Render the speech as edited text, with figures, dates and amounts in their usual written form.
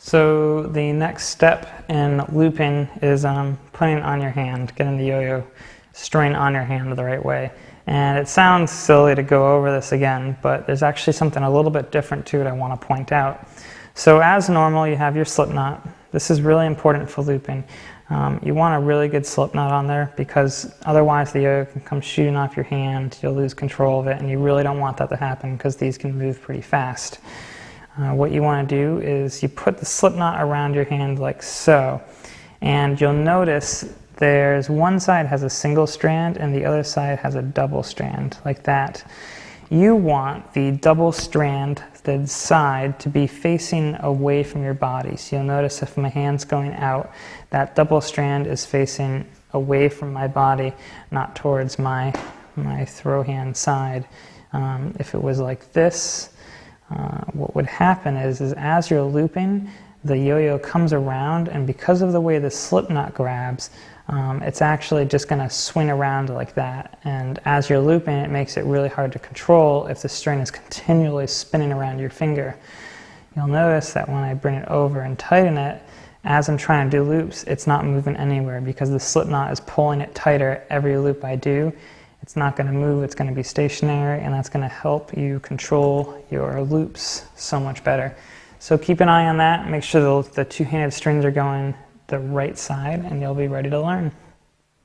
So the next step in looping is putting it on your hand, getting the yo-yo string on your hand the right way. And it sounds silly to go over this again, but there's actually something a little bit different to it I want to point out. So as normal, you have your slip knot. This is really important for looping. You want a really good slip knot on there because otherwise the yo-yo can come shooting off your hand, you'll lose control of it, and you really don't want that to happen because these can move pretty fast. What you want to do is you put the slip knot around your hand like so, and you'll notice there's one side has a single strand and the other side has a double strand, like that. You want the double strand, the side, to be facing away from your body. So you'll notice if my hand's going out, that double strand is facing away from my body, not towards my throw hand side. If it was like this, what would happen is as you're looping, the yo-yo comes around, and because of the way the slip knot grabs, it's actually just going to swing around like that. And as you're looping, it makes it really hard to control if the string is continually spinning around your finger. You'll notice that when I bring it over and tighten it, as I'm trying to do loops, it's not moving anywhere because the slip knot is pulling it tighter every loop I do. It's not going to move, it's going to be stationary, and that's going to help you control your loops so much better. So keep an eye on that, make sure the two-handed strings are going the right side, and you'll be ready to learn.